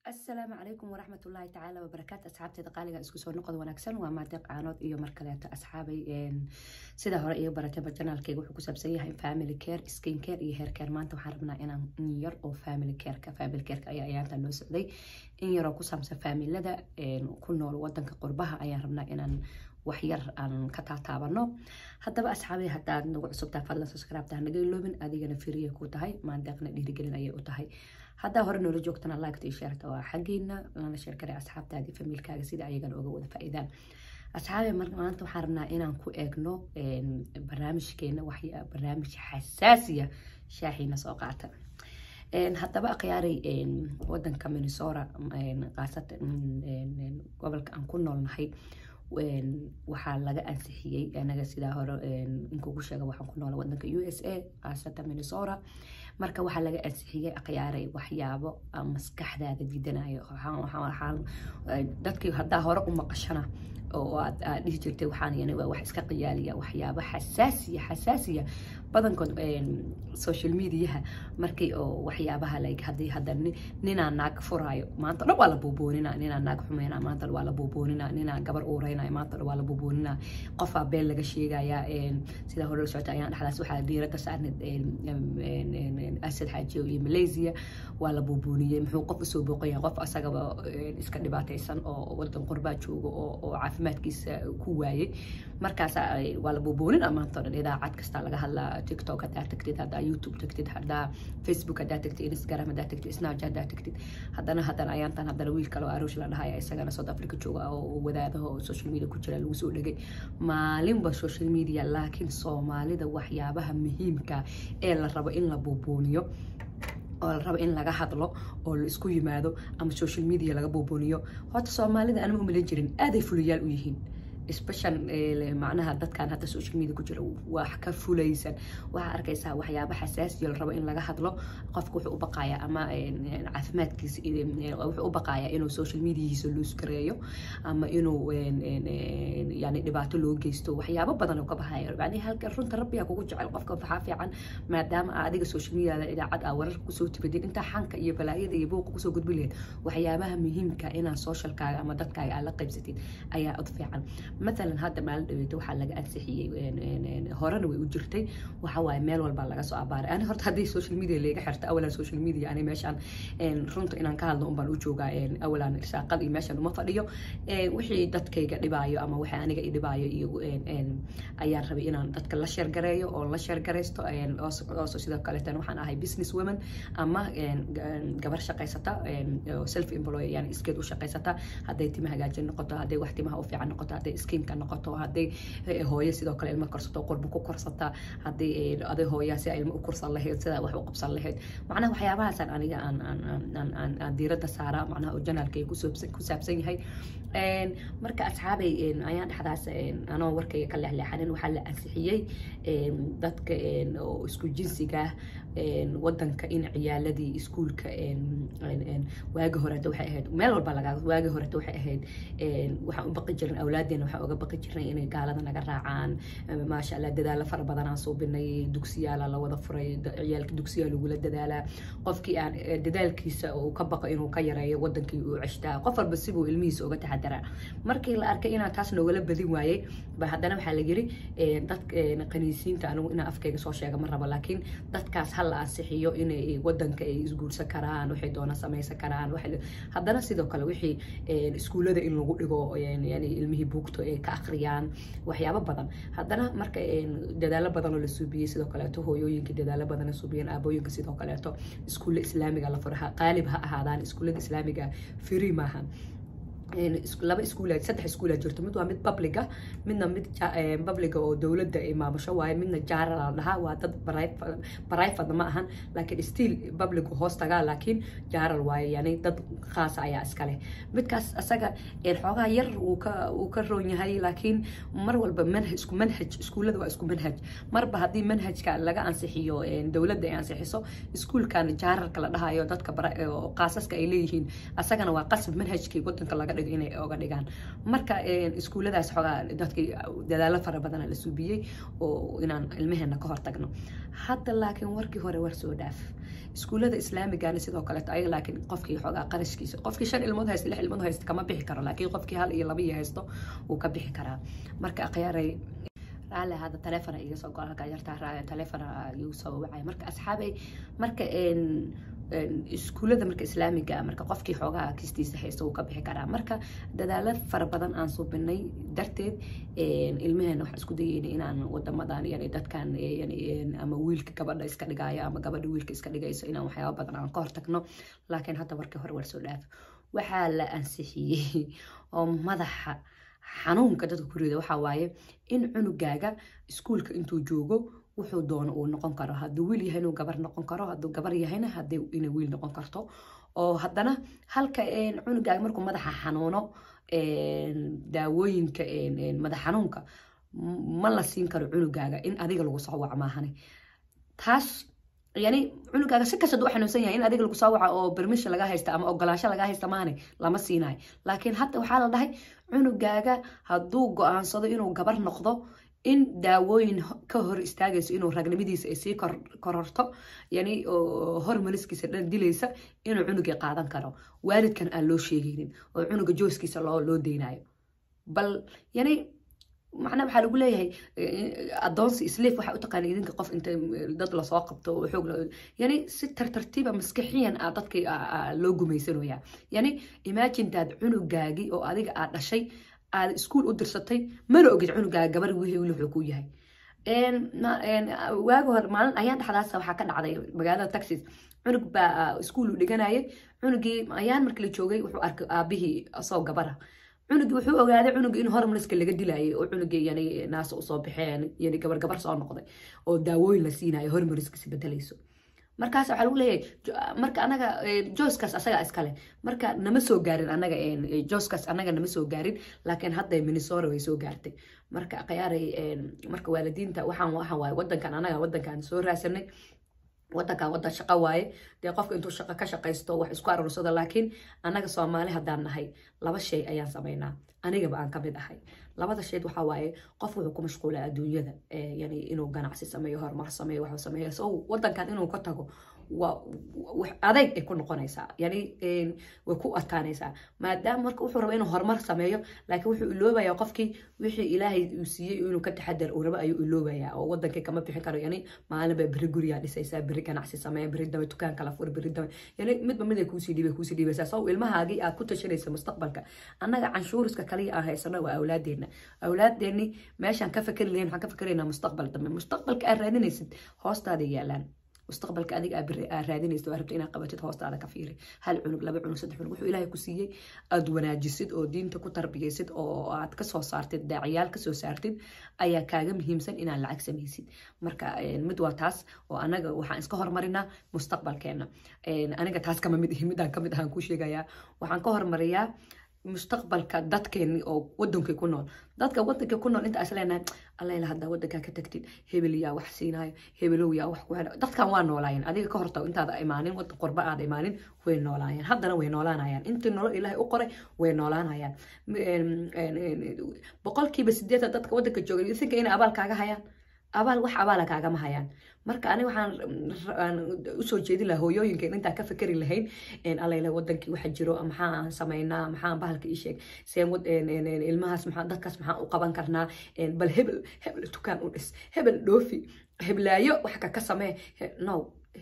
السلام عليكم ورحمة الله تعالى وبركاته. أصحابتي دقاليga isku soo noqod wanaagsan waa maadiq caanood iyo markaleeto asxaabay sida hore iyo barataba channelkayga wuxuu ku saabsan yahay family care, skin care iyo hair care. maanta waxaan rabnaa inaan in yar oo family care ayaa ayaanta noo socday in yar oo ku saabsan familada ku nool wadanka qurbaha ayaan rabnaa inaan wax yar aan ka taataabano. haddaba asxaabay haddaad nagu cusubtaa fadlan subscribe taa naga iloobin, adigana firiya ku tahay maandeeqna dhiirigelin ayay u tahay. haddaa hore noola joogtana like iyo share ta waa xaqiina lana share kare asxaabtaadii familkaaga sida ayagana uga wada faa'iidaan. asxaabay maanta waxaan rabnaa inaan ku eegno barnaamijkeena barnaamij xasaasiya shaaxiina soo qaata. haddaba akhyaaray wadanka Minnesota qaasatan gobolka aan ku noolnahay waxaa laga ansixiyay anaga sida hore inkugu sheega waxaan ku noolaa wadanka USA qaasatan Minnesota. marka waxaa laga ansixiyay akhyaaray waxyaabo maskaxdaada didanayo. waxaan dadkii haddaa hore u maqashana oo aad dhihi jirtay waxaan yani waa wax iska qiyaaliya waxyaabo xasaasiya badankood social mediaha markii oo waxyaabaha like hadda ninaa naag furaayo maanta dhan waa la buuboonina, ninaa naag xumeynaa maanta waa la buuboonina, ninaa gabar uureynayo maanta dhan waa la buuboonina, qofaa been laga sheegaya. sida hore la socota ayaan dhexdaas waxaa diiradda saarneed asad xaajiyo iyo Malaysia waa la buubooniyey. muxuu qof usoo booqaya qof asagaba iska dhibaataysan oo wadan qurbaa joogo oo caafimaadkiisa ku waayay. markaas waa la buuboonina maanta dhan idaacad kasta laga hadlaa, TikTok haddaa tagtid, haddaa YouTube tagtid, haddaa Facebook haddaa tagtid, Instagram haddaa tagtid, Snapchat haddaa tagtid. haddana ayaantan haddana wiil kale oo Arush la dhahaya isagana South Africa jooga oo wadaadaha oo social media ku jira lagu soo dhagay maalinba social media. laakiin Soomaalida waxyaabaha muhiimka ee la rabo in la buubooniyo oo la rabo in laga hadlo oo la isku yimaado ama social media laga buubooniyo, horta Soomaalida aan ma umaleyn jirin aaday fuliyaal u yihiin. especially macnaha dadkan hadda social media ku jira wax ka fulaysan waxa arkaysaa waxyaabo xasaasiya la rabo in laga hadlo. qofku wuxuu u baqayaa ama caafimaadkiisa wuxuu u baqayaa inuu social mediahiisa loos gareeyo ama inuu yani dhibaato loo geysto. waxyaabo badan oo ka baxaya yani halka runta rabbiga kugu jecel qofka waxa fiican maadaama adiga social media idaacad warar ku soo tibadin inta xanka iyo balaayada iyo buuqa ku soo gudbin lahayd waxyaabaha muhiimka inaa socialkaaga ama dadkaaga aad la qaybsatid ayaa u fiican. مثلا هذا مال دويته وحلا أنسحي هورنا ويجرتي وحواي مال والبلا جسوا عبارة. أنا هرت هذه السوشيال ميديا اللي جحرت أولا السوشيال ميديا يعني ماشان رنت إن كان لهم بالوجوجا أولا ساقد ماشان وما فريو وحي دتك جدبايو أما وحي أنا جدبايو أيار ربي إن دتك لا شير جرايو أو لا شير جرايستو أصو سيدا كالتنا وحنا هاي business women أما جبر شقيستا self employed يعني إسكيد وشقيستا هذا يتمها جاجن نقطة هذا واحد ما هو في عن نقطة هذا skin ka noqoto hadday hooyo sidoo kale ilmo korsato qurbo ku korsata hadday aday hooyo si ilmo u korsan lahayd sida wax u qabsan lahayd. macnaha waxyaabahaas aniga aan diiradda saara macnaha oo janaalkay ku saabsan yahay. marka asxaabay ayaan dhexdaas anoo warkayga ka leexleexanin waxaa la ansixiyay dadka oo isku jinsiga wadanka in ciyaaladii iskuulka waaga hore waxay ahayd meel walba laga waaga hore waxay ahayd waxaan u baqi jirin awlaadena waxaan uga baqi jirnay inay gaalada naga raacaan. maasha Allah dadaal fara badan aan soo binay, dugsiyaal la wada furay, ciyaalka dugsiyaal lagu la dadaalaa. qofkii aan dadaalkiisa oo ka baqo inuu ka yareeyo wadankii uu cishtaa qof walba sibuu ilmihiisa uga taxadara. markii la arkay inaan taas noogala badin waayay ba haddana waxaa la yiri dadka qaniisiinta anigu inaan afkayga soo sheega ma rabo, laakiin dadkaas hal la ansixiyo inay wadanka ay isguursan karaan waxay doona samaysan karaan. haddana sidoo kale wixii iskuulada in lagu dhigo yani ilmihii buugto ay ka akhriyaan waxyaabo badan. haddana marka dadaalo badan oo la suubiyay sidoo kaleeto hooyooyinka dadaalo badan la suubiyeen, aabooyinka sidoo kaleeto iskuulla islaamiga la furaha qaalib ha ahaadaan iskuullada islaamiga free maaha. laba iskuulaad saddex iskuulaad jirto, mid waa mid public ah midna mid public oo dawladda ay maamusho waaye, midna jaaral la dhahaa waa dad private ma ahan laakiin still public hoos tagaa laakiin jaaral waaye yani dad khaas ayaa iska leh. midkaas asaga xoogaa yar uu ka roon yahay laakiin mar walba isku manhaj iskuulada waa isku manhaj. marba haddii manhajka laga ansixiyo dawladda ay ansixiso iskuulkan jaaralka la dhahayo dadka qaasaska ay leeyihiin asagana waa qasab manhajkii wadanka laga dhigo inay oga dhigaan marka iskuuladaas xogaa dadkii dadaalo fara badan la suubiyay oo inaan ilmaheena ka hortagno hadda laakiin warkii hore war soo dhaaf iskuulada islaamigaana sidoo kale ayaga laakiin qofkii xogaa qarashkiisa qofkii 5 ilmood haysta 6 ilmood haysta kama bixi karo laakiin qofkii 1 iyo 2 haysto uu ka bixi karaa marka aqyaaray على هذا تلفون يسوق على كجرتها تلفون يوصل وعي مرك أصحابي مرك إن إسكولة ده مرك إسلامي جا مرك قفكي حوجا كيستيس حيسو كبيح كرا مرك ده فربضان أنصب بني درتد المهن وحسكودي إن أنا ودمدان يعني ده كان يعني أما ويلك كبر إسكال جاية أما قبل ويلك إسكال جاي سئنا وحياة بدنا عن قارتكنا لكن حتى ورك هو السلاف وحال أنسحي ومضح xanuunka dadka ku rido waxa waaye in cunugaaga iskuulka intuu joogo wuxuu doono uu noqon karo hadduu wiil yahay inuu gabar noqon karo hadduu gabar yahayna haddii inuu wiil noqon karto oo haddana halka cunugaaga markuu madaxa xanuuno daawooyinka madax xanuunka ma la siin karo cunugaaga in adiga lagu soo wac maahane taas يعني cunugaaga si kasta uu xanuunsan yahay in adiga lagu soo waco oo permission laga haysto ama ogolaansho laga haysto maahane lama siinayo laakiin hadda waxa la dhahay cunugaaga hadduu go'aansado inuu gabar noqdo in daawooyin ka hor istaagayso inuu ragnimadiisa ay sii kororto yani hormoniskiisa dhan dilaysa inuu cunuga qaadan karo waalidkan aan loo sheegaynin oo cunuga jooskiisa loo deynayo bal yani macna waxa lagu leeyahay adoonsi isleef waxa u taqaan idinka qof inta dad la soo qabto oo xoog yani si tartiib maskaxiyan dadka loo gumaysanaya yani imagine dad cunugaagi oo adiga aad dhashay aad iskuul u dirsatay mana ogid cunugaaga gabar wixii wuxuu ku yahay waago hor maalin ayaan dhaxdaas waxa ka dhacday magaalada Texas cunug baa iskuul u dhiganayay cunugii ayaan markii la joogay wuxuu arkay aabihii asoo gabara cunug wuxuu ogaaday cunug in hormoniska laga dilaayay oo cunugii yani naas u soo baxeen yani gabar soo noqday oo daawooyin la siinayo hormoniskiisa bedelayso markaas waxa lagu leeyahay marka anaga joyskaas asaga iskale marka nama soo gaarin anaga joyskaas anaga nama soo gaarin laakiin hadda Minnesota way soo gaartay marka qiyaaray marka waalidiinta waxaan waay wadankan anaga wadankan soo raasanay wadan shaqo waaye dee qofka intuu shaqo ka shaqaysto wax isku aruursado laakiin anaga Soomaali hadaan nahay laba shay ayaan sameynaa aniga baan ka mid ahay labada shay waxa waaye qof wuxuu ku mashquulaa adduunyada yani inuu ganacsi sameeyo horumar sameeyo wax sameeyo soo wadankan inuu ka tago adeeg ay ku noqonaysaa yani way ku adkaanaysaa maadaama marka wuxuu rabo inuu horumar sameeyo laakiin wuxuu iloobayaa qofkii wixii Ilaahay uu siiyay inuu ka taxadar uu rabo ayuu iloobayaa oo wadanka kama bixin karo yani maalin bay bari guriga dhisaysaa bari ganacsi sameeyo bari daba dukaan kala fur bari daba yani midba mid ay ku sii dhibaysaa soo ilmahaagi aad ku tashanaysa mustaqbalka annaga canshuuriska kaliya ah haysana waa awlaadeeni meeshan ka fakari leeyahay waxaan ka fakaraynaa mustaqbal dambe mustaqbalka aad raadinaysid hoostaada yaalaan mustaqbalka adiga aad raadinaysid oo rabto inaad qabatid hoostaada ka fiiri hal cunug laba cunug saddex cunug wuxuu Ilaahay ku siiyay aad wanaajisid oo diinta ku tarbiyaysid oo aad ka soo saartid daaciyaal ka soo saartid ayaa kaaga muhiimsan inaad lacag samaysid marka mid waa taas oo anaga waxaan iska hormarinaa mustaqbalkeena aniga taas kama mid midaan ka mid ahaan ku sheegayaa waxaan ka hormariyaa mustaqbalka dadkeeni oo wadanka ku nool dadka wadanka ku nool inta asleenahay alla ilaha hada wadanka ka tagtid hebel yaa wax siinayo hebelow yaa wax ku helo dadkan waa noolaayeen adiga ka horta intaada imaanin wad qurba aad imaanin way noolaayeen haddana way noolaanayaan intii nolol Ilaahay u qoray way noolaanayaan boqolkiiba 8 dadka wadanka jooga idinka in abaal kaaga hayaan abaal wax abaal kaaga ma hayaan marka ani waxaan u soo jeedin lahaa hooyooyinka inta ka fikri lahayn in alla ilaahay wadankii waxa jiro maxaan sameeynaa maxaan bahalka ii sheeg seen ilmahaas maxaan dadkaas maxaan u qaban karnaa bal hebel tukaan u dhis hebel dhoofi heblaayo wax ka samee no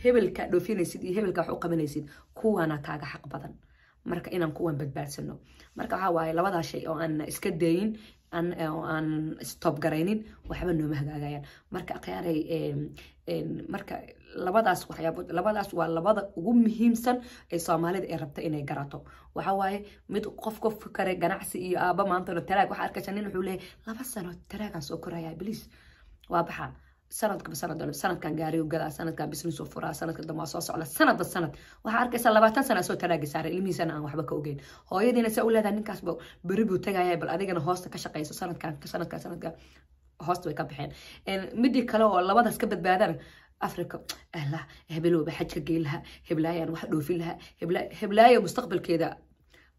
hebelka dhoofinaysid iyo hebelka wax u qabanaysid kuwana kaaga xaq badan marka inaan kuwan badbaadsano marka waxa waaye labada shay oo aan iska dayin aan stop garaynin waxba nooma hagaagayaan marka qiyaaray marka labadaas waxyaabo labadaas waa labada ugu muhiimsan ee Soomaalida ay rabto inay garato waxa waaye mid qof fikray ganacsi iyo aaba maanta taraag waxa arkaysan in wuxuu leeyahay 2 sano taraaga soo koraya please waa baxa sanadkan gaari gada sanadkan business of fura sanadka dama soo socda sanad waxa arkaysa 20 sano soo taraagi saaray ilmihiisana aan waxba ka ogeyn hooyadiina sa u leedahay ninkaas bari buu tagayay bal adigana hoosta ka shaqeyso sanadka hoosta way ka baxeen midii kale oo labadaas ka badbaadana Afrika hebelowba xajka geelaha heblaayaan wax dhoofin laha heblaaya mustaqbalkeeda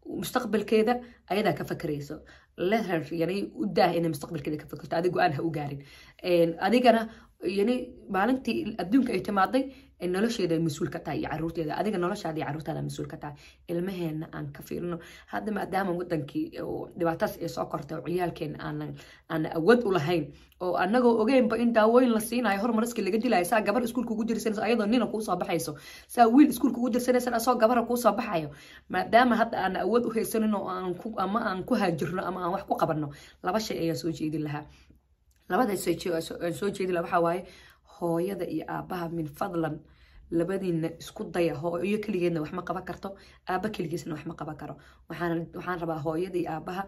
مستقبل كذا أيضا كفكريسو لهر يعني وده إن مستقبل كذا كفكرت أديك وأنا وقارن أديك أنا يعني maalintii adduunka ay timaaday in nolosheeda mas'uul ka tahay caruurteeda adiga noloshaada caruurtaada mas'uul ka tahay ilmaheena aan ka fiirno hadda maadaama wadankii dhibaataas ay soo kortay oo ciyaalkeen aan awood u lahayn oo anagoo ogeynba in daawooyin la siinayo hormariska laga dilayo saa gabar iskuulka ugu dirsanaysa ayadoo nina kuu soo baxayso saa wiil iskuulka ugu dirsanaysa asoo gabar kuu soo baxayo maadaama hadda aan awood u haysanin oo aan ku haajirno ama aan wax ku qabanno laba shay ayaa soo jeedin lahaa labada soo jeedi la waxa waaye hooyada iyo aabaha min fadlan labadiina isku daya hooyo kaligeedna wax ma qaban karto aaba kaligiisna wax ma qaban karo waxaan rabaa hooyada iyo aabaha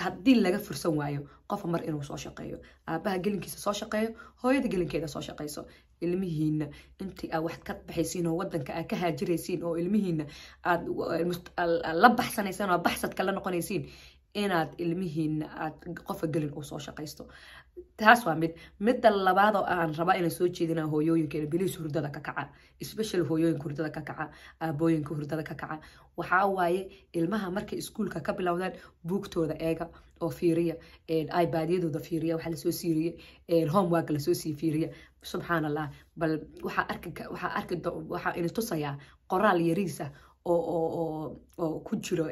haddii laga fursan waayo qof mar inuu soo shaqeeyo aabaha gelinkiisa soo shaqeeyo hooyada gelinkeeda soo shaqeyso ilmihiina intii aad wax ka baxaysiin oo wadanka aad ka haajiraysiin oo ilmihiina aad la baxsanaysaan oo baxsadka la noqonaysiin inaad ilmihiina aad qofka gelin u soo shaqeysto taas waa midda labaad oo aan rabaa inaan soo jeedina hooyooyinka biliis hurdada ka kaca especially hooyooyinka hurdada ka kaca aabooyinka hurdada ka kaca waxa waaye ilmaha markay iskuulka ka bilowdaan buugtooda eega oo fiiriya iPad-yadooda fiiriya waxa la soo siiriyay homework la soo sii fiiriya subhanallah bal waxa in tusaya qoraal yariisa oo ku jiro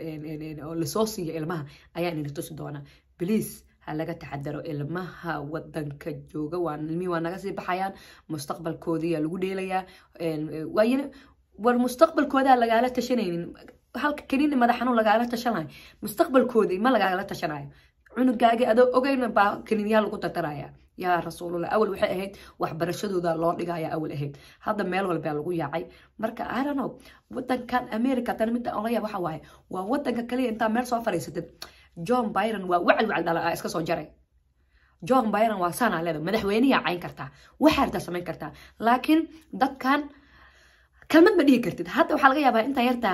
oo la soo siiyo ilmaha ayaa in tusi doona please halaga taxadaro ilmaha wadanka jooga ilmi waa naga sii baxayaan mustaqbalkoodii lagu dheelayaa war mustaqbalkooda lagala tashanaynin halka kaliya madaxanu lagala tashanayo mustaqbalkoodii ma lagala tashanayo cunugaaga adoo ogeyn baa kaliya lagu tataraya yaa rasuulullah awal waxay ahayd waxbarashadooda loo dhigaya awal ahayd hadda meel walba lagu yaacay marka I don't know wadankan America tan mid aan waxa waaye waa wadanka kaliya inta meel soo fariisatay John Biden waa wacd dhala iska soo jaray John Biden waa sana leedahay madaxweynaha cayn kartaa waxa arda samayn kartaa laakiin dadkan kalmad ma dhihi kartid hadda waxa laga yaabaa inta yarta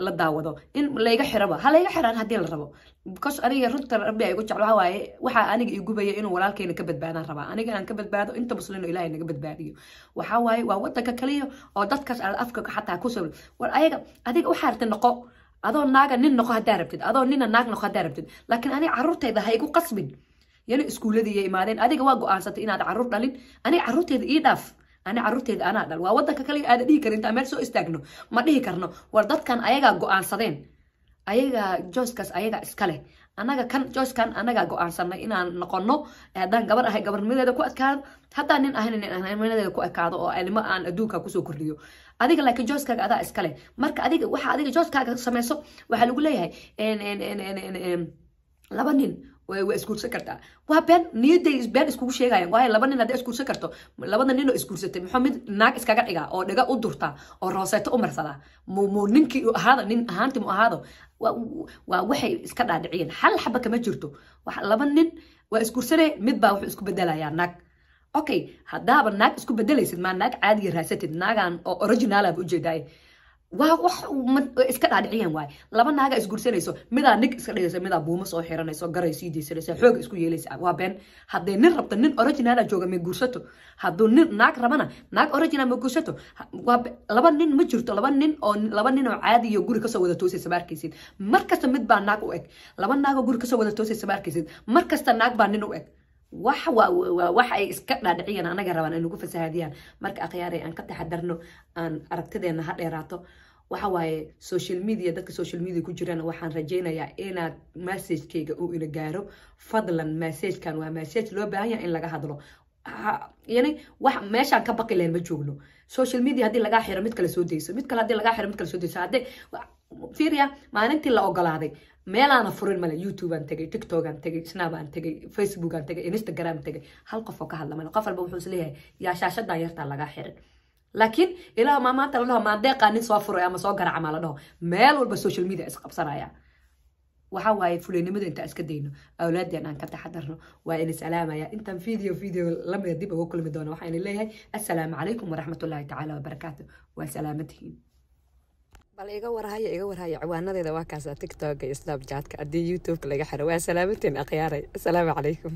la daawado in layga xiraba ha layga xiraan hadii la rabo because aniga runta rabbi ay ugu jeclo waxa aniga igu gubaya inuu walaalkeena ka badbaadaan raba aniga aan ka badbaado inta muslimiin ilaahay naga badbaadiyo waxa waaye waa wadanka kaliya oo dadkaas afka xataa ku soo war adiga waxa artay noqo adoo naaga nin noqo hadaa rabtid adoo nina naag noqo hadaa rabtid laakiin aniga carruurtayda ha igu qasbin yani iskuuladii ay imaadeen adiga waa go'aansatay inaad carruur dhalin aniga carruurtayda ii dhaaf أنا عروتي أنا دل وودك كلي هذا دي كرنت أمر سو استغنو ما ديه كرنو وردت كان أيجا جو أنصدين أيجا جوسكاس أيجا إسكاله أنا كان جوس كان أنا جو أنصدنا إن نقولنا هذا جبر هاي جبر من هذا كوت كان حتى نين أهل من هذا كوت كان أو اللي ما أن أدوك كوسو كرديو أديك لك جوس كان هذا إسكاله مرك أديك واحد أديك جوس كان سمسو واحد يقول لي هاي إن لبنان واسكول سكرتا وبن نيدي بن اسكول شيغايان واي لبن ناد اسكول سكرتو لبن نينو اسكول ستي محمد ناق اسكاغا دغا او دغا او دورتا او روسيتو امرسدا مو نينكي هذا نين ahaanti mu ahaado waa waxay iska dhaadhiciyeen hal xaba kama jirto wax laba nin waa isku sare mid baa wax isku bedelaya naag okay hadaaba naag isku bedelaysid ma naag caadi raasatid naagan oo original ah u jeeday wax iska dhaadhiciyeen waay laba naaga isguursanayso midaa nig iska dhigayso midaa buuma soo xiranayso garay sii deysanayso xoog isku yeelaysa waa been haddii nin rabto nin original ah jooga ma guursato hadduu nin naag rabana naag original ma guursato waa laba nin ma jirto laba nin oo caadi iyo guri kasoo wada toosaysa baarkaysid markasta mid baa naag u eg laba naag oo guri kasoo wada toosaysa baarkaysid markasta naag baa nin u eg wax ay iska dhaadhiciyeen anaga rabaan in lagu fasahaadiyaan marka akhyaaray aan ka taxadarno aan aragtideena ha dheeraato waxa waaye social media dadka social media ku jirana waxaan rajaynayaa inaad message-kayga uu ina gaaro fadlan message-kan waa message loo baahan yahay in laga hadlo yani wax meeshaan ka baqi leen ma joogno social media haddii lagaa xiro mid kale soo deyso mid kale haddii lagaa xiro mid kale soo deyso haddii fiiriya maalintii la ogolaaday meelaana furin male YouTube aan tagay TikTok aan tagay Snap aan tagay Facebook aan tagay Instagram tagay hal qof oo ka hadla male qof walba wuxuu isleeyahay yaa shaashadan yarta laga xirin laakiin ilaa maanta la dhaho ma deeqanin soo furay ama soo garac ma la dhaho meel walba social media is qabsanaya waxa waaye fulinimada inta iska deyno awlaadeen aan ka taxadarno waa in salaamaya intan video la mid dib ugu kulmi doono waxaan leeyahay assalaamu calaykum waraxmatullaahi tacaala wabarakaatuh waa salaamatihiin bal iga warhaya ciwaanadeeda waa kaasa TikTok iyo Snapchat-ka hadii YouTube laga xiro waa salaamateen akhyaaray assalaamu calaykum